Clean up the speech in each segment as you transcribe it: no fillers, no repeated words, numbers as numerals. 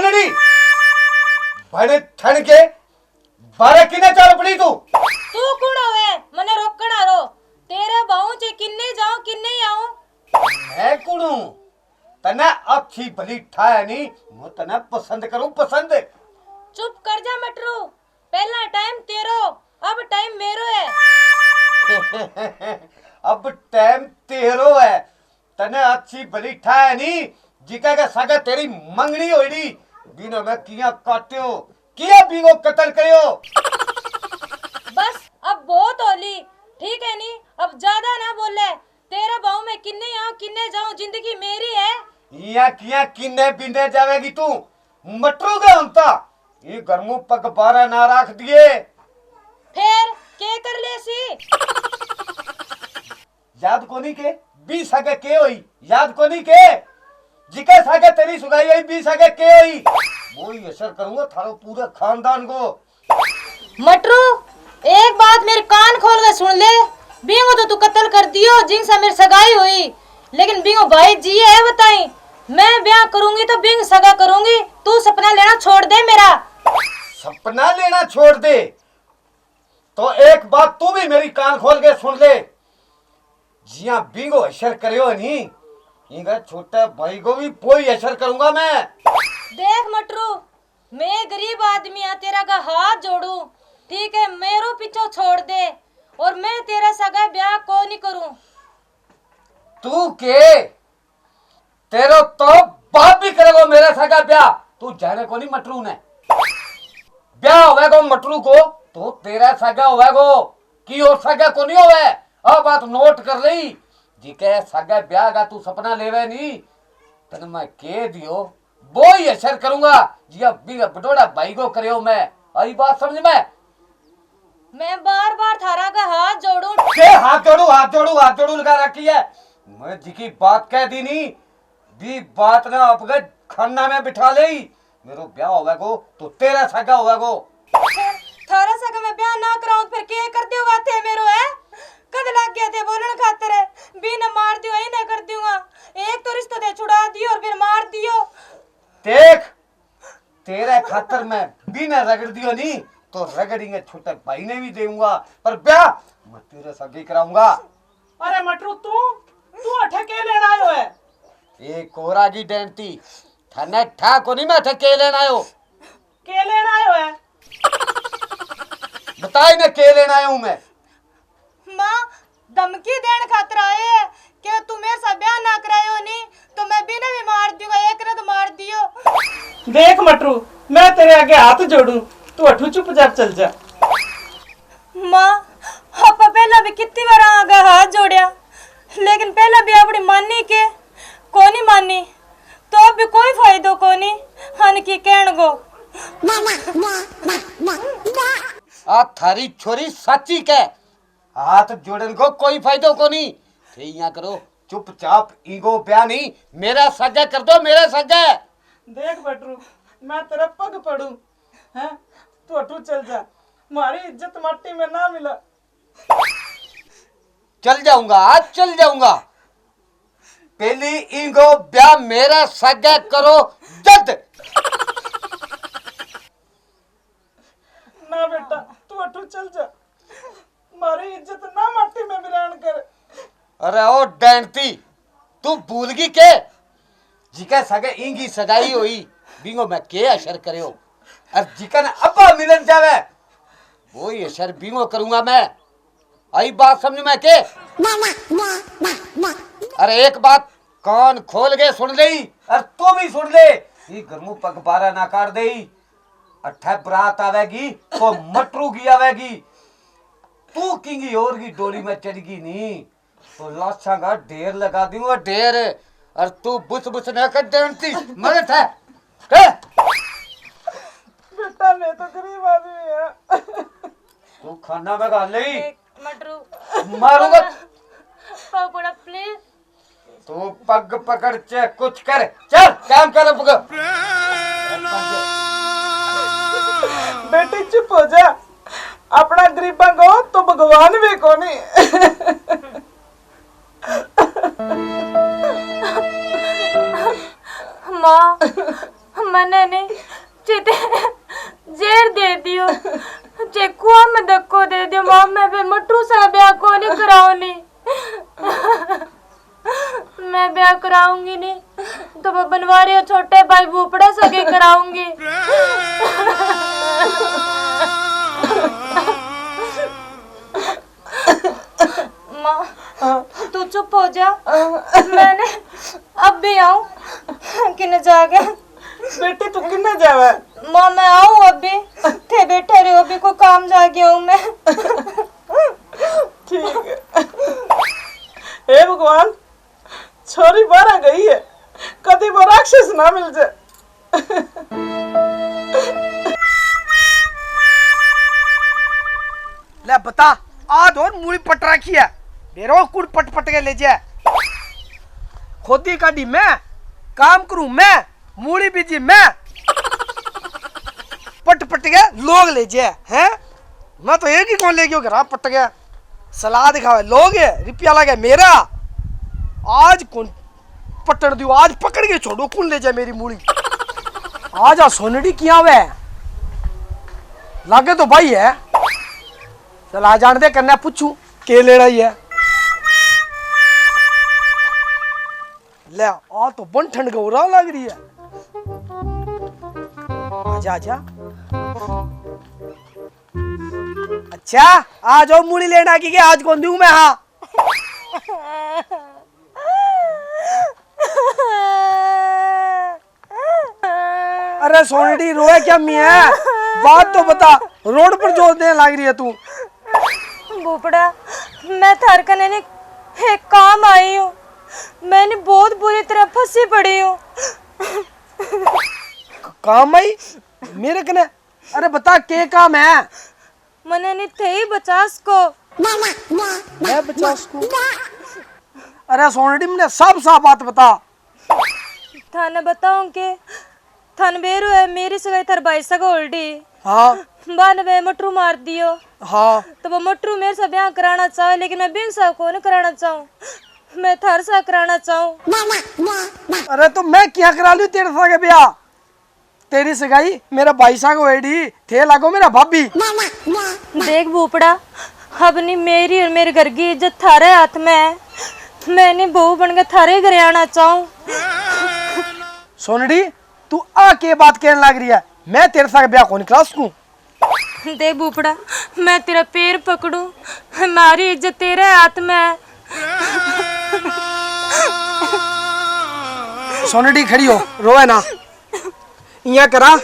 बोलनी बड़े ठण के बारे किने चल पड़ी तू कौन होवे मने रोकण आरो तेरे बाहू चे किन्ने जाऊं किन्ने आऊं मैं कौन हूं तने अच्छी भली ठाया नहीं मैं तने पसंद करूं पसंद चुप कर जा मटरू पहला टाइम तेरो अब टाइम मेरो है अब टाइम तेरो है तने अच्छी भली ठाया नहीं जिका का सगा तेरी मंगनी होईडी बिना मैं किया काट्यो किया बीगो कत्ल करियो बस अब बहुत होली ठीक है नी अब ज्यादा ना बोले तेरे बाहू में किन्ने आऊं किन्ने जाऊं जिंदगी मेरी है या किया किन्ने बिन्ने जावेगी तू मटरू गए उनता ये गर्मों पग बारा ना रख दिए फिर के कर ले सी याद कोनी के 20 आगे के होई याद कोनी के जिके सागे तेरी सुगाई आई 20 आगे के होई वो ही असर करूंगा थारो पूरे खानदान को मटरू एक बात मेरे कान खोल के सुन ले बिंगो तो तू कत्ल कर दियो जिनसे मेरी सगाई हुई लेकिन बिंगो भाई जी है बताई मैं ब्याह करूंगी तो बिंग सगा करूंगी तू सपना लेना छोड़ दे मेरा सपना लेना छोड़ दे तो एक बात तू भी मेरी कान खोल के सुन ले जिया बिंगो असर करियो नहीं इनका छोटा भाई को भी कोई असर करूंगा मैं देख मटरू मैं गरीब आदमी है तेरा का हाथ जोड़ू ठीक है मेरो पीछे छोड़ दे और मैं तेरा सगा ब्याह को नहीं करूं तू के तेरो तो बाप भी करेगा मेरे सगा ब्याह तू जाने को नहीं मटरू ने ब्याह होवेगो मटरू को तो तेरा सगा होवेगो की और सगा को नहीं होवे अब बात नोट कर रही जी के सगा ब्याह का तू सपना लेवे नहीं तने मैं के दियो वो ही असर करूंगा जी अब बटोड़ा भाई को करियो मैं आई बात समझ में मैं बार बार थारा का हाथ जोड़ू के हाथ जोड़ू लगा रखी है मैं जी की बात कह दी नहीं दी बात ना आपके खाना में बिठा ले मेरो ब्याह होवेगो तो तेरा सगा होवेगो थारा सगा मैं ब्याह ना कराऊं फिर के कर दियो बातें मेरो है कद लग गया थे बोलने खातिर है बिना मार दियो ही नहीं कर दूंगा एक तो रिश्ता दे छुड़ा दियो और फिर मार दियो देख तेरे खातर मैं बिना रगड़ दियो नहीं तो रगड़ेंगे छोटे भाई ने भी देऊंगा पर ब्याह मैं तेरे सगे कराऊंगा अरे मटरू तू अठे के लेना आयो है एक कोरा की डेंटी थाने ठा को नहीं मैं ठके लेना आयो के लेना आयो है बताई ना के लेना आयो हूं मैं मां धमकी देने खातिर आए है कि तू मेरे साथ ब्याह ना करायो नहीं तो मैं बिना भी मार दूंगा एक ने तो मार दियो देख मटरू मैं तेरे आगे हाथ जोड़ू तू अठू चुपचाप चल जा मां पापा पहला भी कितनी बार आगे हाथ जोड़या लेकिन पहला भी अपनी मानी के कोनी मानी तो अब भी कोई फायदो कोनी हन की कहण गो आ थारी छोरी सच्ची के हाथ जोड़न को कोई फायदो को नहीं यहाँ करो चुपचाप ईगो ब्याह नहीं मेरा सजा कर दो मेरा सजा देख मटरू मैं तेरा पग पड़ू हैं तू अठू चल जा हमारी इज्जत माटी में ना मिला चल जाऊंगा आज चल जाऊंगा पहली ईगो ब्याह मेरा सजा करो जद ना बेटा तू अठू चल जा हमारी इज्जत ना माटी में मिलान कर अरे ओ डैंटी तू भूल गई के जिका सगे इंगी सगाई हुई बिंगो मैं के असर करियो और जिका ने अब्बा मिलन जावे वो ही असर बिंगो करूंगा मैं आई बात समझ में के अरे एक बात कान खोल के सुन ले और तू भी सुन ले ये गर्मू पग बारा ना काट दे अठे बरात आवेगी तो मटरू की आवेगी तू किंगी और की डोली में चढ़गी नहीं तो लाशा का ढेर लगा दूंगा ढेर और तू बुस बुस न कर जानती मरत है बेटा मैं तो गरीब आदमी है तू खाना में खा ले मटरू मारूंगा पापा प्लीज तू पग पकड़ चे कुछ कर चल काम कर पग बेटी चुप हो जा अपना गरीबा को तो भगवान भी कोनी माँ मैंने नहीं चिते जेर दे दियो चे कुआ में धक्को दे दियो मां मैं फिर मटरू सा ब्याह को नहीं कराऊंगी। मैं ब्याह कराऊंगी नहीं तो वो बनवारी और छोटे भाई भूपड़ा सगे कराऊंगी। माँ तू चुप हो जा, मैंने अब भी आऊं कि न जागे। बेटी तू किन्ने जावे? माँ मैं आऊं अभी, थे बैठे रहो अभी कोई काम जागे हूँ मैं। ठीक है। हे भगवान, छोरी बाहर गई है, कभी वो राक्षस ना मिल जाए। ले बता, आज और मूली पट रखी है, बेरो कुड़ पट पट के ले जाए। खोदी काटी मैं, काम करूं मैं, मूली बीजी मैं, पट पट के लोग ले जाए हैं। मैं तो एक ही कौन ले गया घर पट गया, सलाह दिखावे लोग है, रुपया लगे मेरा। आज कौन पटड़ दियो, आज पकड़ के छोड़ो, कौन ले जाए मेरी मूली। आज आ सोनड़ी किया वे लागे तो भाई है, चल आ जान दे, करना पूछू के ले रही है। ले आ तो बन ठंड गौरा लग रही है। आजा आजा। अच्छा आ जाओ मूली लेना की, आज कौन दूं मैं। हाँ अरे सोनड़ी रोए क्या मियां, बात तो बता, रोड पर जोर देने लग रही है तू। भूपड़ा मैं थार कने ने एक काम आई हूँ, मैंने बहुत बुरी तरह फंसी पड़ी हूँ। काम आई मेरे कने? अरे बता के काम है। मने नहीं थे ही 50 को। मैं 50 को? अरे सोनड़ी मैंने सब साफ बात बता। थाने बताऊं के थान बेरू है मेरी सगाई थार भाई सगा उल्टी। हाँ बान वे मटरू मार दियो। हाँ तो वो मटरू मेरे से ब्याह कराना चाहे, लेकिन मैं बिंग सा को नहीं कराना चाहूँ, मैं थार सा कराना चाहूँ। अरे तो मैं क्या करा लूं तेरे साथ ब्याह, तेरी सगाई मेरा भाई साग वेडी थे लागो मेरा भाभी। देख भूपड़ा, अब नहीं मेरी और मेरे घर की इज्जत थारे हाथ में है, मैं नहीं बहू बन के थारे घर आना चाहूँ। सोनड़ी तू आ के बात कहने लग रही है, मैं तेरे साथ ब्याह कौन करा सकूं। देख भूपड़ा, मैं तेरा पैर पकड़ू, हमारी इज्जत तेरे हाथ में है। सोनड़ी खड़ी हो, रोए ना, इया करा,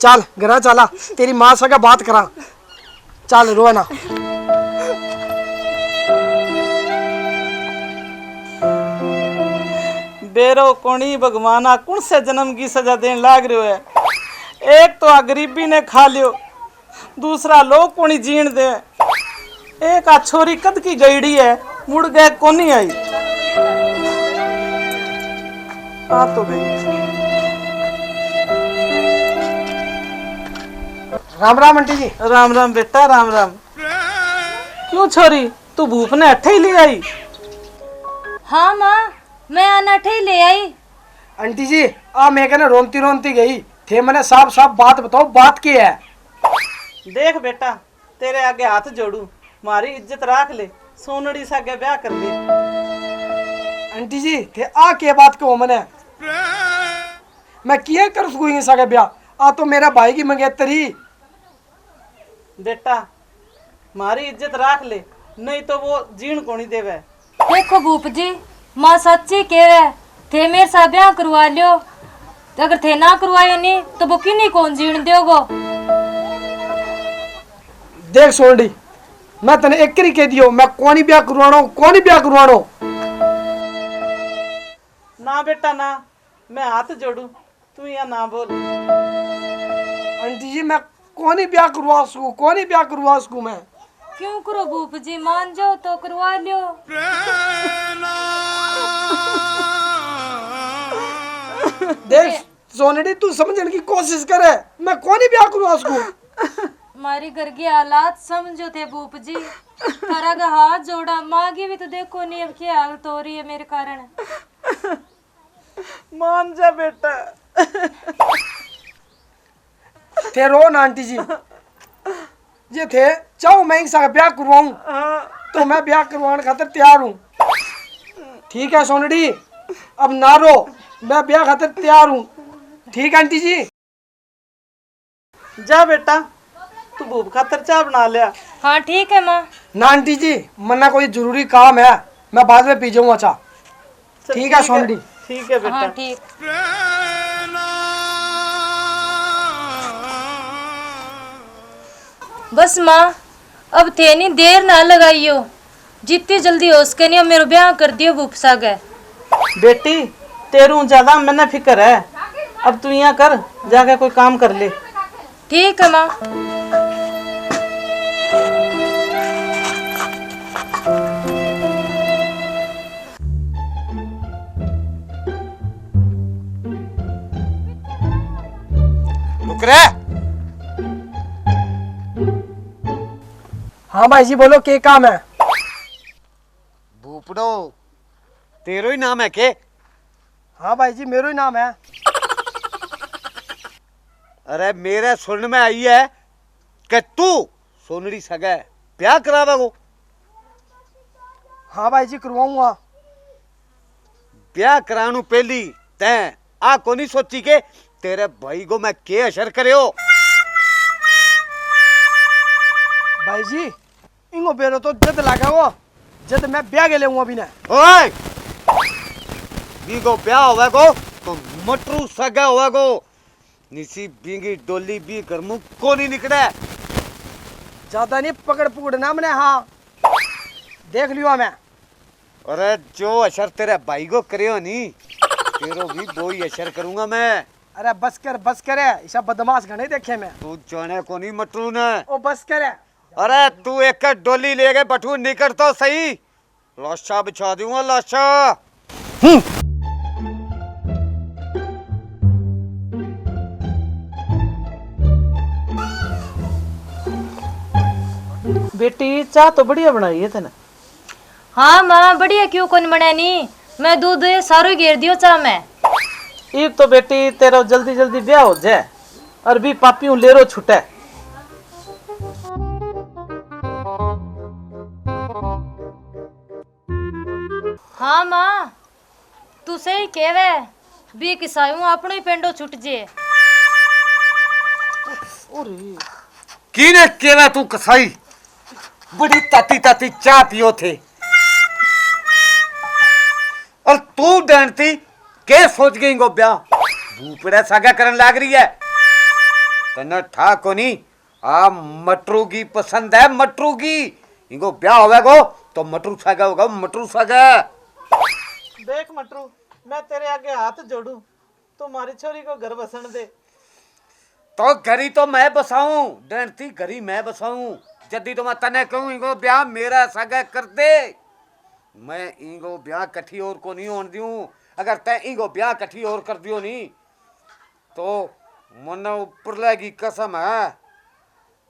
चल घरा चला, तेरी माँ से बात करा, चल रोए ना। बेरो कोणी भगवाना कौन से जन्म की सजा देने लाग रहे है। एक तो आ गरीबी ने खा लियो, दूसरा लोग कोणी जीण दे, एक आ छोरी कद की गईड़ी है, मुड़ गए कोनी आई। आ तो गई। राम राम आंटी जी। राम राम बेटा, राम राम। क्यों छोरी, तू भूप ने अट्ठे ही ले आई? हाँ माँ, मैं अनाठे ही ले आई। आंटी जी आ मैं कहना रोनती रोनती गई थे, मैंने साफ साफ बात बताओ, बात क्या है। देख बेटा, तेरे आगे हाथ जोड़ू, मारी इज्जत राख ले, सोनड़ी सा के ब्याह कर ले। आंटी जी थे आ के बात कहो मैंने, मैं किए कर सकूंगी सके ब्याह, आ तो मेरा भाई की मंगेतर ही। बेटा मारी इज्जत राख ले, नहीं तो वो जीण कोनी देवे। देखो भूप जी, माँ सच्ची कहे, थे मेरे साथ ब्याह करवा लियो, तो अगर थे ना करवायो नहीं तो वो किन्हीं कौन जीण देगो। देख सोनडी, मैं तने एक करी कह दियो, मैं कौन ब्याह करवाणो, कौन ब्याह करवाणो। ना बेटा ना, मैं हाथ जोड़ू, तू यहाँ ना बोल। आंटी जी मैं कौन ब्याह करवा सकूं, कौन ब्याह करवा सकूं मैं। क्यों करो भूप जी, मान जाओ तो करवा लियो। देख सोनडी तू समझने की कोशिश करे, मैं कौन ब्याह करवा सकूं। हमारी घर की हालात समझो थे भूप जी, तारा का हाथ जोड़ा, माँ की भी तो देखो नहीं अब क्या हालत हो रही है मेरे कारण। मान जा बेटा। थे रो ना आंटी जी। ये थे चाहो मैं इनके साथ ब्याह करवाऊं तो मैं ब्याह करवाने खातिर तैयार हूँ। ठीक है सोनड़ी, अब ना रो, मैं ब्याह खातिर तैयार हूँ। ठीक है आंटी जी। जा बेटा, तू भूख खातर चाय बना लिया। हाँ ठीक है माँ। ना आंटी जी, मन्ना कोई जरूरी काम है, मैं बाद में पी जाऊंगा चाह। चल, ठीक है सोनड़ी। ठीक है बेटा। हाँ ठीक। बस माँ, अब थे नहीं देर ना लगाइयो, जितनी जल्दी हो सके नहीं मेरे ब्याह कर दियो भूपसा गए। बेटी तेरू ज्यादा मैंने फिक्र है, अब तू यहाँ कर, जाके कोई काम कर ले। ठीक है माँ। रुक रे। हाँ भाई जी बोलो, क्या काम है? भूपड़ो, तेरो ही नाम है के? हाँ भाई जी मेरा ही नाम है। अरे मेरे सुन में आई है कि तू सोनड़ी सगा ब्याह करावेगो। हाँ भाई जी करवाऊंगा। ब्याह करानू पहली तैं आ कोनी सोची के तेरे भाई को मैं के असर करे हो। भाई जी इनको बेरो तो जद लगा वो, जद मैं ब्याह के ले अभी ने। ओए बीगो ब्याह होवेगो तो मटरू सगा होवेगो, निसी बींगी डोली भी घरमू कोनी निकले। ज्यादा नहीं पकड़ पकड़ना मैंने। हाँ देख लियो मैं। अरे जो असर तेरे भाई को करियो नी, तेरो भी वो ही असर करूंगा मैं। अरे बस कर ऐसा बदमाश घने देखे मैं। तू जाने को नहीं मटरू ने। ओ बस कर। अरे तू एक डोली ले गए बटू निकल तो सही, लाशा बिछा दूंगा लाशा। बेटी चाय तो बढ़िया बनाई है तेने। हाँ माँ बढ़िया, क्यों कौन बना नहीं, मैं दूध सारो घेर दियो चाह में। एक तो बेटी तेरा जल्दी जल्दी ब्याह हो जाए और भी पापियों लेरो छुटे। हाँ माँ तू सही कहवे, बी किसायूं अपनो ही पेंडो छुट जे। किने केवा तू कसाई, बड़ी ताती ताती चाय पियो थे और तू डरती के सोच गई गो ब्याह भूपड़ा सागा करन लाग रही है। तने ठा कोनी आ मटरू की पसंद है, मटरू की इनको ब्याह होवेगो तो मटरू सागा होगा, मटरू सागा। देख मटरू, मैं तेरे आगे हाथ जोड़ू, तुम्हारी छोरी को घर बसन दे। तो घरी तो मैं बसाऊं, डरती घरी मैं बसाऊं। जदी तो मैं तने कहूं इनको ब्याह मेरा सागा कर दे, मैं इनको ब्याह कठी और को नहीं होने दूं। अगर तय इनको ब्याह कठी और कर दियो नहीं तो मन ऊपर लगी कसम है,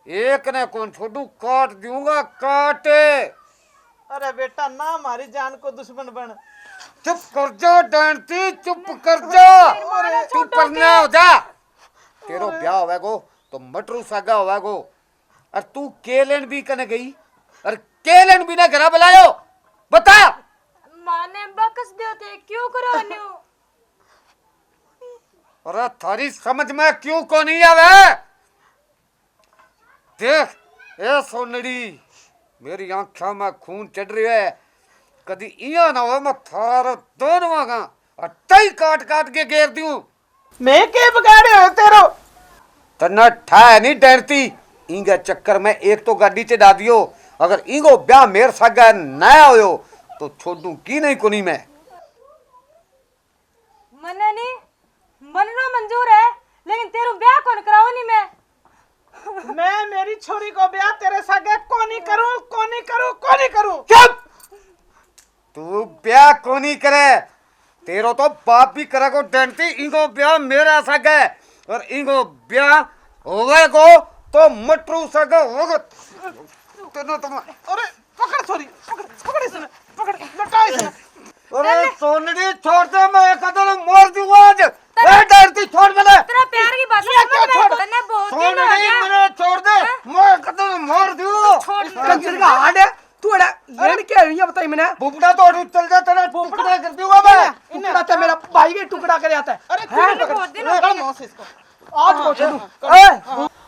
एक ने कौन छोड़ू, काट दूंगा काटे। अरे बेटा ना हमारी जान को दुश्मन बन। चुप कर जा डरती, चुप कर जा, चुप करना हो जा। तेरो ब्याह होवेगो तो मटरू सागा होवेगो। और तू केलन भी कने गई और केलन भी ना घरा बुलायो, बता। माने बकस दियो थे, क्यों करो न्यू? अरे थारी समझ में क्यों को नहीं आवे? देख ए सोनड़ी, मेरी आंखों में खून चढ़ रही है, कदी इया ना हो मैं थारा दोनों का अट्टाई काट काट के घेर दूं। मैं के बगाड़े हो तेरो? तना ठा नहीं डरती, इंगा चक्कर में एक तो गाड़ी चढ़ा दियो, अगर इंगो ब्याह मेरे सागा ना होयो तो छोड़ू की नहीं कोनी मैं। मने नहीं मनना मंजूर है, लेकिन तेरू ब्याह कौन कराओ नहीं मैं। मैं मेरी छोरी को ब्याह तेरे सागे को नहीं करूं। चुप, तू ब्याह को नहीं करे, तेरो तो बाप भी करे को डरती। इंगो ब्याह मेरा सागा है और इंगो ब्याह होवे को तो मटरू सागा होगा। तेनो तो अरे पकड़ छोरी, पकड़ इसे, पकड़ लटा इसे। अरे सोनड़ी छोड़ दे, मैं एक कदम मोड़ दूंगा आज। ए डरती छोड़ मैंने। तेरा प्यार की बात समझ में तने बहुत सोनड़ी का हार्ड है तू एड़ा लेन के ये बताई मैंने बुबड़ा तो उठ चल जा तेरा टुकड़ा कर दूंगा मैं टुकड़ा तो मेरा भाई के टुकड़ा कर आता है अरे इसको आज को छोड़ू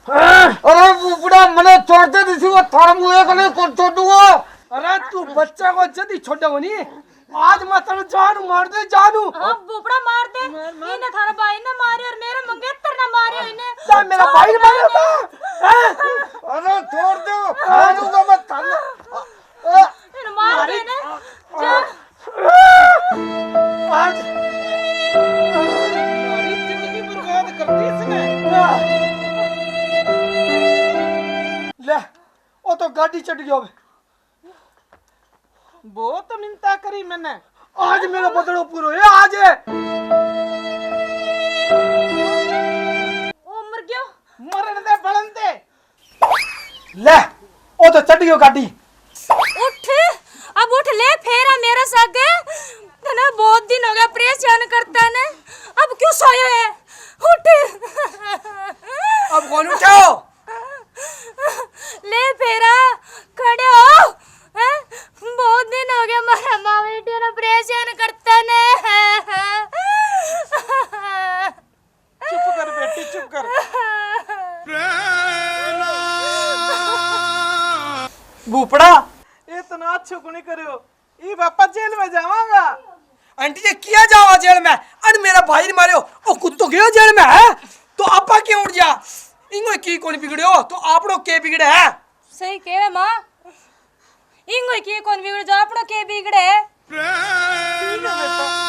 अरे बुबड़ा मने छोड़ दे दिसी वो थारा मुए को नहीं छोड़ूंगा अरे तू बच्चा को जल्दी छोड़ो नहीं आज मैं तेरे जानू मार दे जानू हाँ बुबड़ा मार दे इन्हें थारा भाई ने मारे और मेरे मंगेतर ने मारे इन्हें जा मेरा भाई मारा था अरे छोड़ दो मारूंगा मैं थारा इन्हें मार दे ने जा आज हमारी जिंदगी बर्बाद कर दी इसने ले ओ तो गाड़ी चढ़ गया बहुत मिन्नता करी मैंने आज मेरा बदलो पूरा है आज है ओ मर गया मरण दे बलन दे ले ओ तो चढ़ गयो गाड़ी उठ अब उठ ले फेरा मेरा साग तने बहुत दिन हो गया परेशान करता ने अब क्यों सोया है उठ अब कौन उठाओ ले फेरा खड़े हो हैं? बहुत दिन हो गया मारा माँ बेटी ने परेशान करता ने चुप कर बेटी चुप कर भूपड़ा इतना अच्छो को नहीं करियो ई बापा जेल में जावांगा आंटी जी किया जाओ जेल में अरे मेरा भाई ने मारे ओ खुद तो गयो जेल में है तो आपा क्यों उठ जा इंगो की कौन बिगड़ो तो आपनो के बिगड़े है सही कहे माँ इंगो की कौन बिगड़ जो आपनो के बिगड़े ठीक है बेटा